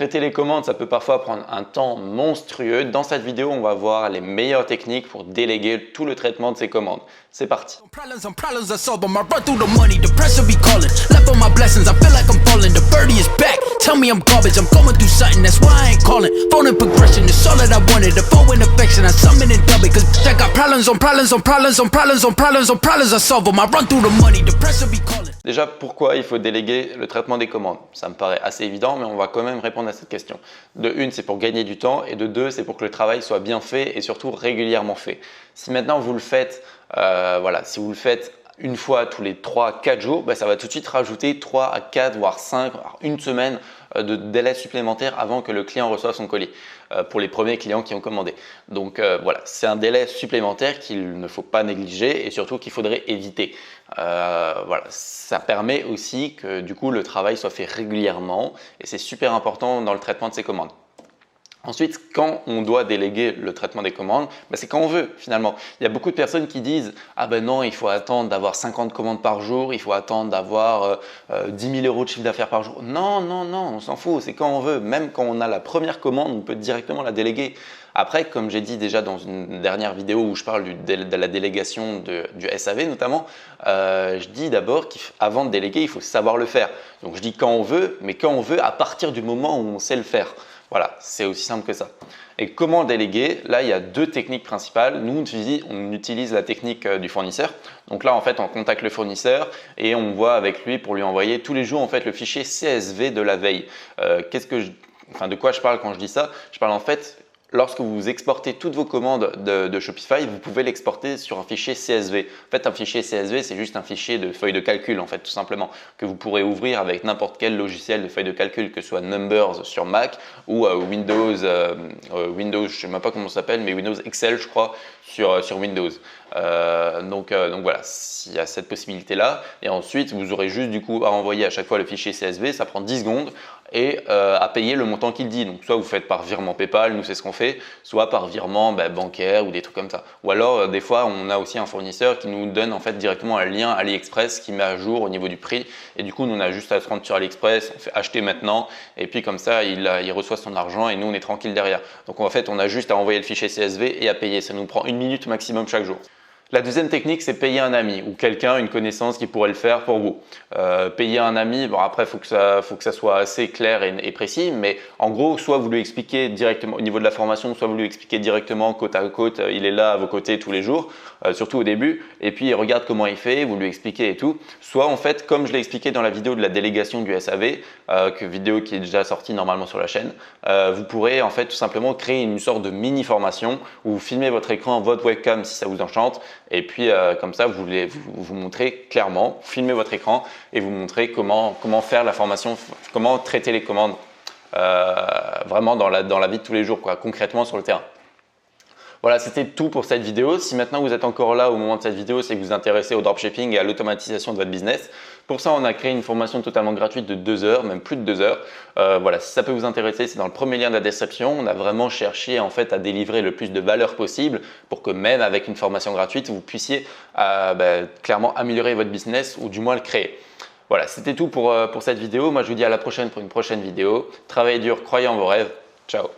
Traiter les commandes, ça peut parfois prendre un temps monstrueux. Dans cette vidéo, on va voir les meilleures techniques pour déléguer tout le traitement de ces commandes. C'est parti. Déjà, pourquoi il faut déléguer le traitement des commandes? Ça me paraît assez évident, mais on va quand même répondre à cette question. De une, c'est pour gagner du temps et de deux, c'est pour que le travail soit bien fait et surtout régulièrement fait. Si maintenant vous le faites, si vous le faites une fois tous les 3-4 jours, ça va tout de suite rajouter 3 à 4, voire 5, voire une semaine de délai supplémentaire avant que le client reçoive son colis pour les premiers clients qui ont commandé. Donc c'est un délai supplémentaire qu'il ne faut pas négliger et surtout qu'il faudrait éviter. Ça permet aussi que du coup le travail soit fait régulièrement et c'est super important dans le traitement de ces commandes. Ensuite, quand on doit déléguer le traitement des commandes, c'est quand on veut finalement. Il y a beaucoup de personnes qui disent « Ah ben non, il faut attendre d'avoir 50 commandes par jour, il faut attendre d'avoir 10 000 € de chiffre d'affaires par jour. » Non, non, non, on s'en fout, c'est quand on veut. Même quand on a la première commande, on peut directement la déléguer. Après, comme j'ai dit déjà dans une dernière vidéo où je parle de la délégation du SAV notamment, je dis d'abord qu'avant de déléguer, il faut savoir le faire. Donc je dis quand on veut, mais quand on veut à partir du moment où on sait le faire. Voilà, c'est aussi simple que ça. Et comment déléguer? Là, il y a deux techniques principales. Nous, on utilise la technique du fournisseur. Donc là, en fait, on contacte le fournisseur et on voit avec lui pour lui envoyer tous les jours en fait, le fichier CSV de la veille. De quoi je parle quand je dis ça? Je parle en fait, lorsque vous exportez toutes vos commandes de Shopify, vous pouvez l'exporter sur un fichier CSV. En fait, un fichier CSV, c'est juste un fichier de feuille de calcul, en fait, tout simplement, que vous pourrez ouvrir avec n'importe quel logiciel de feuille de calcul, que ce soit Numbers sur Mac ou Windows, je ne sais même pas comment ça s'appelle, mais Windows Excel, je crois, sur Windows. Donc voilà, il y a cette possibilité-là. Et ensuite, vous aurez juste du coup à envoyer à chaque fois le fichier CSV, ça prend 10 secondes et à payer le montant qu'il dit. Donc soit vous faites par virement PayPal, nous c'est ce qu'on fait, soit par virement bancaire ou des trucs comme ça. Ou alors des fois on a aussi un fournisseur qui nous donne en fait directement un lien AliExpress qui met à jour au niveau du prix et du coup nous on a juste à se rendre sur AliExpress, on fait acheter maintenant et puis comme ça il reçoit son argent et nous on est tranquille derrière. Donc en fait on a juste à envoyer le fichier CSV et à payer, ça nous prend 1 minute maximum chaque jour. La deuxième technique, c'est payer un ami ou quelqu'un, une connaissance qui pourrait le faire pour vous. Payer un ami, après, il faut que ça soit assez clair et précis, mais en gros, soit vous lui expliquez directement au niveau de la formation, soit vous lui expliquez directement côte à côte, il est là à vos côtés tous les jours, surtout au début, et puis il regarde comment il fait, vous lui expliquez et tout. Soit en fait, comme je l'ai expliqué dans la vidéo de la délégation du SAV, vidéo qui est déjà sortie normalement sur la chaîne, vous pourrez en fait tout simplement créer une sorte de mini formation où vous filmez votre écran, votre webcam si ça vous enchante. Et puis comme ça, vous montrez clairement, filmez votre écran et vous montrez comment faire la formation, comment traiter les commandes vraiment dans la vie de tous les jours, concrètement sur le terrain. Voilà, c'était tout pour cette vidéo. Si maintenant vous êtes encore là au moment de cette vidéo, c'est que vous vous intéressez au dropshipping et à l'automatisation de votre business. Pour ça, on a créé une formation totalement gratuite de 2 heures, même plus de 2 heures. Si ça peut vous intéresser, c'est dans le premier lien de la description. On a vraiment cherché en fait à délivrer le plus de valeur possible pour que même avec une formation gratuite, vous puissiez clairement améliorer votre business ou du moins le créer. Voilà, c'était tout pour cette vidéo. Moi, je vous dis à la prochaine pour une prochaine vidéo. Travaillez dur, croyez en vos rêves. Ciao.